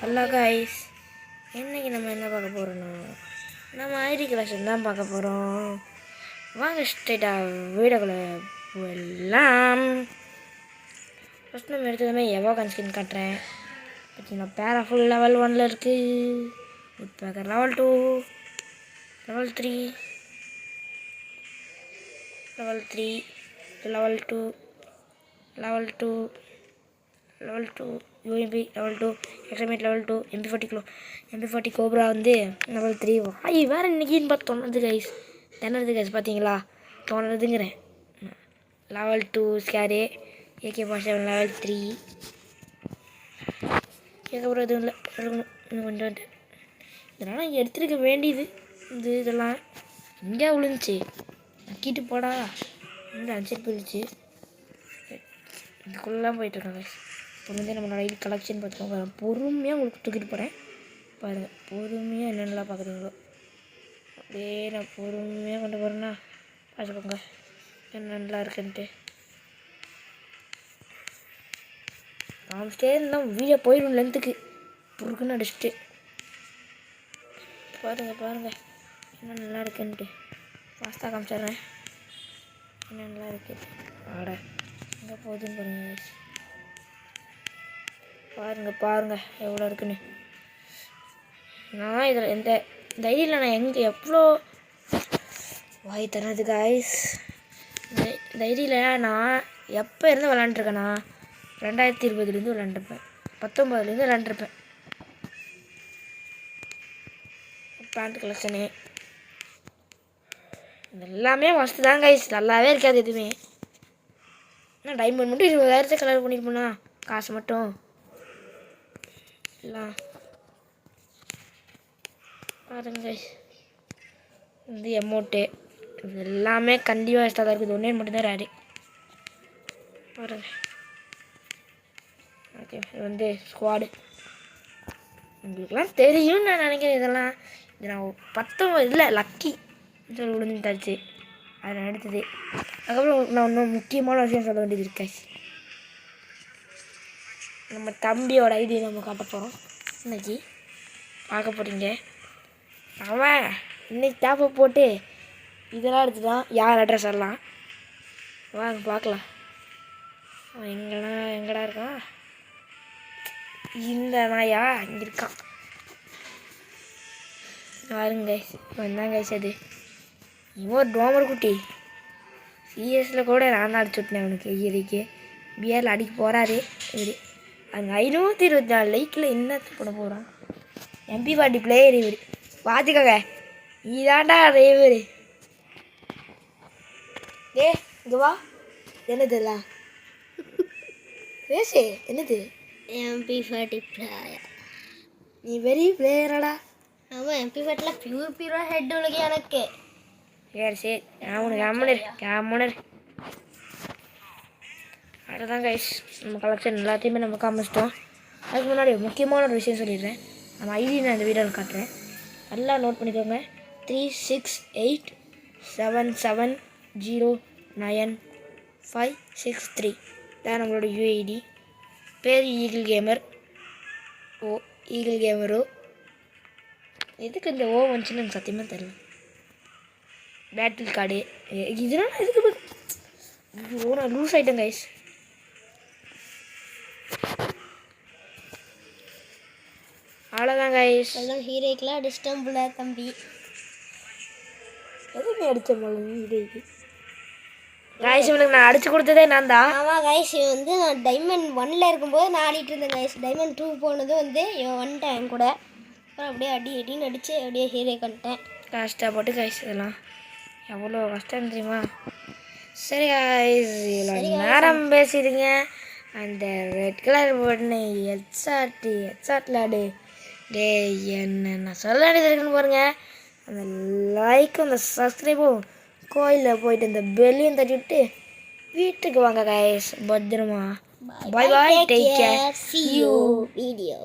Hello guys, இன்றைக்கி நம்ம என்ன பார்க்க போகிறோன்னா நம்ம ஐடி கலெக்ஷன் தான் பார்க்க போகிறோம். வாங்க ஸ்ட்ரைட்டாக வீடியோக்குள்ளே போகலாம். ஃபஸ்ட் நம்ம எடுத்ததுமே எவோ கன்ஸ்கின் காட்டுறேன். பார்த்தீங்கன்னா பேரா ஃபுல் லெவல் 1 இருக்குது. Woodpecker level 2, level 3, level 3, level 2, level 2, level 2, UMP level 2, XM8 level 2, MP40 cobra வந்து லெவல் 3. வாய் வேறு இன்றைக்கின்னு பார்த்து தோணுது கைஸ் பார்த்தீங்களா, தோணுதுங்கிறேன். Level 2 ஸ்கேரு AK-47 level 3. கேட்கப்படுறது எதுவும் இல்லை, இன்னும் கொஞ்சம் இதெல்லாம் இங்கே எடுத்துருக்க வேண்டியது. இதெல்லாம் இங்கே விழுந்துச்சு, நக்கிட்டு போடா இந்த அடிச்சிட்டு போயிடுச்சு. இதுக்குள்ளெலாம் போயிட்டுருக்காங்க. இப்போ வந்து நம்மளோட ஐடி கலெக்ஷன் பார்த்துக்கோங்க. பொறுமையாக உங்களுக்கு தூக்கிட்டு போகிறேன் பாருங்கள். பொறுமையாக என்னென்னலாம் பார்க்குறீங்களோ அப்படியே நான் பொறுமையாக கொண்டு போகிறேன்னா பார்த்துக்கோங்க என்னென்னலாம் இருக்குன்ட்டு. காமிச்சிட்டே இருந்தால் வீடியோ போயிடும் லென்த்துக்கு. பொறுக்குன்னு அடிச்சுட்டு பாருங்கள் என்ன நல்லா இருக்குன்ட்டு. ஃபாஸ்ட்டாக காமிச்சிட்றேன் என்னென்னலாம் இருக்குது. ஆட எங்கே போகுதுன்னு பாருங்கள் எவ்வளோ இருக்குன்னு. நான் இதில் இந்த ஐடியில் நான் எவ்வளோ வாய் தரது காய்ஸ். இந்த ஐடியில் நான் எப்போ இருந்து விளாண்டுருக்கேன்னா 2020 விளாண்டுருப்பேன், 19 விளாண்டுருப்பேன். பேண்ட் கலெக்ஷனு எல்லாமே மஸ்ட்டு தான் கைஸ், நல்லாவே இருக்காது எதுவுமே. ஆனால் டைமண்ட் மட்டும் 20,000 கலர் பண்ணிட்டு போனா காசு மட்டும் எல்லாம் பாருங்க கைஸ். இந்த எமௌண்ட்டு இது எல்லாமே கண்டிப்பாக எக்ஸ்ட்ரா தான் இருக்குது. ஒன்றே மட்டும்தான் ரேடி பாருங்க. ஓகே, இது வந்து ஸ்குவாடு உங்களுக்குலாம் தெரியும்னு நான் நினைக்கிறேன். இதெல்லாம் இது நான் 19 லக்கி சொல்லி விழுந்துட்டாச்சு. அதை எடுத்தது. அதுக்கப்புறம் நான் இன்னும் முக்கியமான விஷயம் சொல்ல வேண்டியது இருக்கேன். நம்ம தம்பியோட ஐடியை நம்ம காட்ட போகிறோம். இன்னைக்கு பார்க்க போகிறீங்க. அவன் இன்னைக்கு டேப்பை போட்டு இதெல்லாம் எடுத்துதான் யார் அட்ரஸ் எல்லாம் வாங்க பார்க்கலாம். அவன் எங்கடா இருக்கான்? இந்த நாயா இங்கே இருக்கான் பாருங்க. வந்தாங்க அது இவன் ஒரு டோமர் குட்டி. சிஎஸில் கூட நான் தான் அடிச்சு விட்டேன் அவனுக்கு. இயறிக்கு பிஆரில் அடிக்க போகிறாரு இவர். அங்கே 524 லைக்கில் என்னத்தை போட போகிறான். MP40 பிளேயர் இவர். பார்த்துக்கோங்க, இதாண்டா இவர். இங்கே வா. என்னதுலாம் பேசு. என்னது MP40 பிளேயர்? நீ வெரி பிளேயராடா. ஆமாம், MP40 பியூராக ஹெட் உனக்கு எனக்கு. சரி அவனுக்கு கேமனர். அதுதான் கைஸ், நம்ம கலெக்ஷன் எல்லாத்தையுமே நம்ம காமிச்சிட்டோம். அதுக்கு முன்னாடி முக்கியமான ஒரு விஷயம் சொல்லிடுறேன். நம்ம ஐடி நான் இந்த வீடியோவில் காட்டுறேன், நல்லா நோட் பண்ணிக்கோங்க. 3687095563 தான் நம்மளோட யூஐடி. பேர் ஈகிள் கேமர். ஈகிள் கேமரோ. எதுக்கு இந்த வந்துச்சுன்னு எனக்கு சத்தியமாக தெரியல. பேட்டில் கார்டு இதெல்லாம் எதுக்கு நான் லூஸ் ஆகிட்டேன் கைஸ். அவ்வளோதான் கைஸ். எல்லாம் ஹீரோக்கெலாம் டிஸ்டம்பில் தம்பி. எதுவுமே அடித்த போல ஹீரோக்கு கைஸ். இவனுக்கு நான் அடிச்சு கொடுத்ததே நான் தான். ஆமாம் கைஸ், வந்து நான் டைமண்ட் 1 இருக்கும்போது நான் ஆடிட்டு இருந்தேன் கைஸ். டைமண்ட் 2 போனது வந்து இவன் வந்துட்டேன் என் கூட. அப்புறம் அப்படியே அடின்னு அடித்து அப்படியே ஹீரோ கண்டேன். கஷ்டப்பட்டு கைஸ், இதெல்லாம் எவ்வளோ கஷ்டம் தெரியுமா. சரி கைஸ், இவ்வளோ நேரம் பேசிடுங்க. அந்த ரெட் கலர் பட்டனை ஹெட்ஷாட்டில் ஆடு. டே என்ன சொல்ல வேண்டியது இருக்குன்னு பாருங்கள். அந்த லைக்கும் அந்த சப்ஸ்கிரைபும் கோயிலில் போயிட்டு இந்த பெல்லையும் தட்டி விட்டு வீட்டுக்கு வாங்க கைஸ். பத்திரமா. Bye bye, take care, see you video.